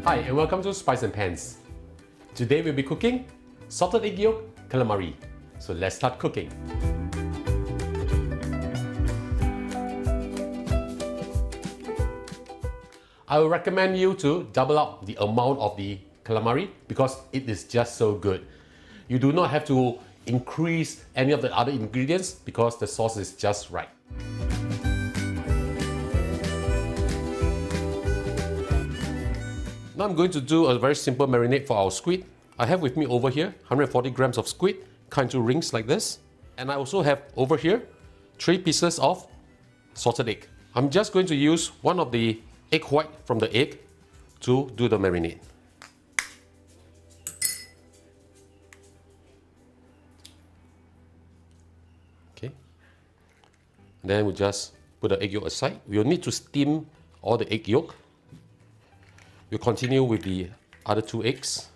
Hi and welcome to Spice and Pans. Today we'll be cooking salted egg yolk calamari. So let's start cooking. I would recommend you to double up the amount of the calamari because it is just so good. You do not have to increase any of the other ingredients because the sauce is just right. Now I'm going to do a very simple marinade for our squid. I have with me over here 140 grams of squid, cut into rings like this. And I also have over here 3 pieces of salted egg. I'm just going to use one of the egg white from the egg to do the marinade. Okay. Then we just put the egg yolk aside. We'll need to steam all the egg yolk. We'll continue with the other 2 eggs.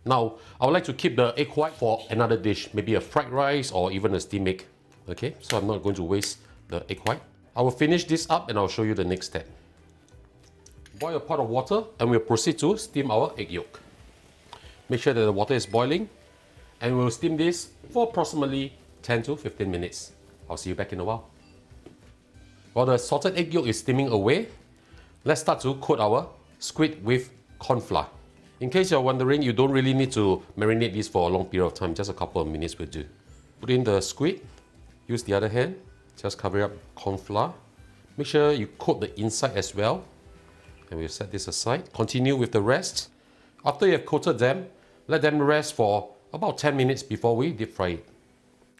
Now, I would like to keep the egg white for another dish, maybe a fried rice or even a steamed egg. Okay, so I'm not going to waste the egg white. I will finish this up and I'll show you the next step. Boil a pot of water and we'll proceed to steam our egg yolk. Make sure that the water is boiling and we'll steam this for approximately 10 to 15 minutes. I'll see you back in a while. While the salted egg yolk is steaming away, let's start to coat our squid with cornflour. In case you're wondering, you don't really need to marinate this for a long period of time, just a couple of minutes will do. Put in the squid, use the other hand, just cover up cornflour. Make sure you coat the inside as well. And we'll set this aside. Continue with the rest. After you have coated them, let them rest for about 10 minutes before we deep fry it.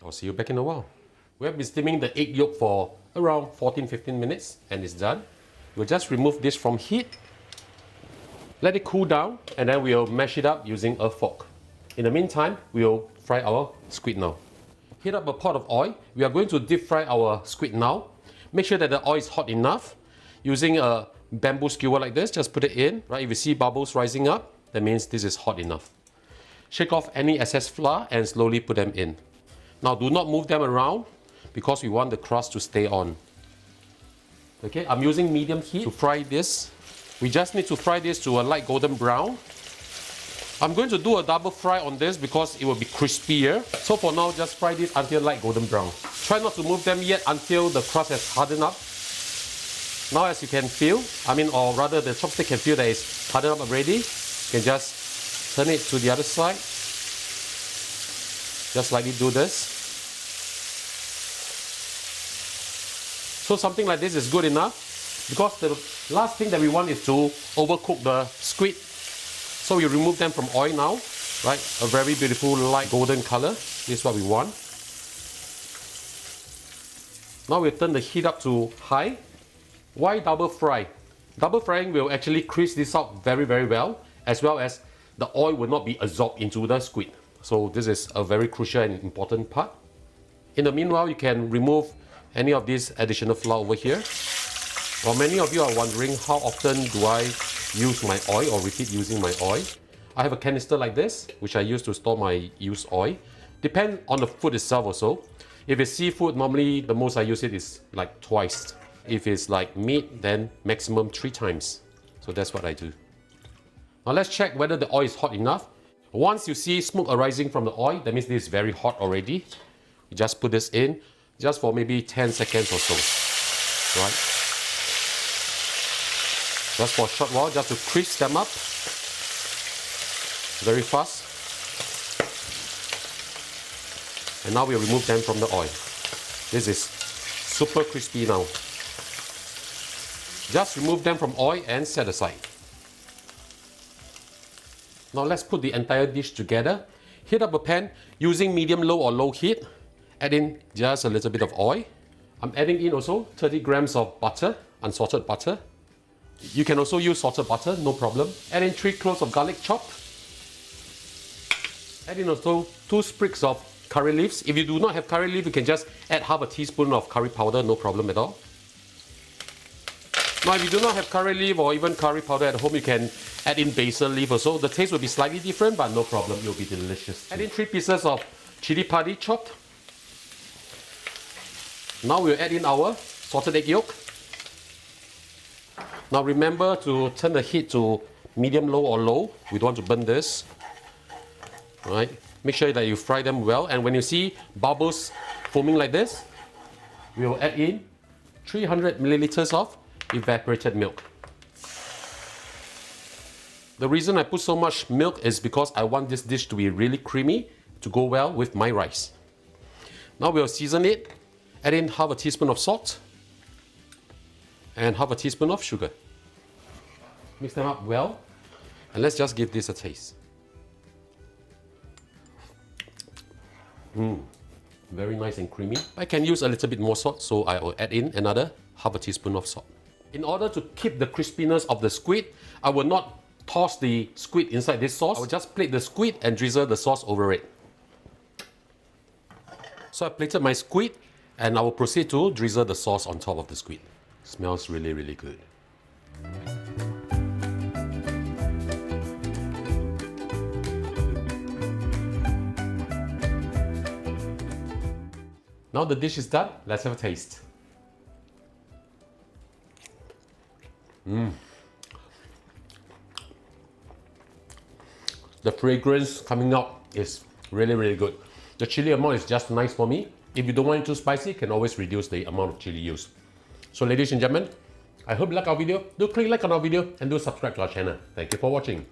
I'll see you back in a while. We have been steaming the egg yolk for around 14-15 minutes and it's done. We'll just remove this from heat. Let it cool down and then we'll mash it up using a fork. In the meantime, we'll fry our squid now. Heat up a pot of oil. We are going to deep fry our squid now. Make sure that the oil is hot enough. Using a bamboo skewer like this, just put it in. Right? If you see bubbles rising up, that means this is hot enough. Shake off any excess flour and slowly put them in. Now do not move them around because we want the crust to stay on. Okay, I'm using medium heat to fry this. We just need to fry this to a light golden brown. I'm going to do a double fry on this because it will be crispier. So for now, just fry this until light golden brown. Try not to move them yet until the crust has hardened up. Now as you can feel, or rather the chopstick can feel that it's hardened up already. You can just turn it to the other side. Just lightly do this. So something like this is good enough. Because the last thing that we want is to overcook the squid. So we remove them from oil now, right? A very beautiful light golden color. This is what we want. Now we'll turn the heat up to high. Why double fry? Double frying will actually crisp this out very, very well as the oil will not be absorbed into the squid. So this is a very crucial and important part. In the meanwhile, you can remove any of this additional flour over here. Well, many of you are wondering how often do I use my oil or repeat using my oil. I have a canister like this, which I use to store my used oil. Depend on the food itself also. If it's seafood, normally the most I use it is like twice. If it's like meat, then maximum 3 times. So that's what I do. Now let's check whether the oil is hot enough. Once you see smoke arising from the oil, that means this is very hot already. You just put this in, just for maybe 10 seconds or so. Right? Just for a short while, just to crisp them up. Very fast. And now we'll remove them from the oil. This is super crispy now. Just remove them from oil and set aside. Now let's put the entire dish together. Heat up a pan using medium low or low heat. Add in just a little bit of oil. I'm adding in also 30 grams of butter, unsalted butter. You can also use salted butter, no problem. Add in 3 cloves of garlic chopped. Add in also 2 sprigs of curry leaves. If you do not have curry leaf, you can just add half a teaspoon of curry powder, no problem at all. Now if you do not have curry leaf or even curry powder at home, you can add in basil leaf also. The taste will be slightly different, but no problem, it will be delicious. Add in 3 pieces of chili padi chopped. Now we'll add in our salted egg yolk. Now remember to turn the heat to medium low or low. We don't want to burn this. All right. Make sure that you fry them well. And when you see bubbles foaming like this, we will add in 300 milliliters of evaporated milk. The reason I put so much milk is because I want this dish to be really creamy to go well with my rice. Now we'll season it. Add in half a teaspoon of salt and half a teaspoon of sugar. Mix them up well, and let's just give this a taste. Very nice and creamy. I can use a little bit more salt, so I will add in another half a teaspoon of salt. In order to keep the crispiness of the squid, I will not toss the squid inside this sauce. I will just plate the squid and drizzle the sauce over it. So I plated my squid, and I will proceed to drizzle the sauce on top of the squid. Smells really, really good. Now the dish is done, let's have a taste. The fragrance coming out is really, really good. The chili amount is just nice for me. If you don't want it too spicy, you can always reduce the amount of chili used. So ladies and gentlemen, I hope you like our video. Do click like on our video and do subscribe to our channel. Thank you for watching.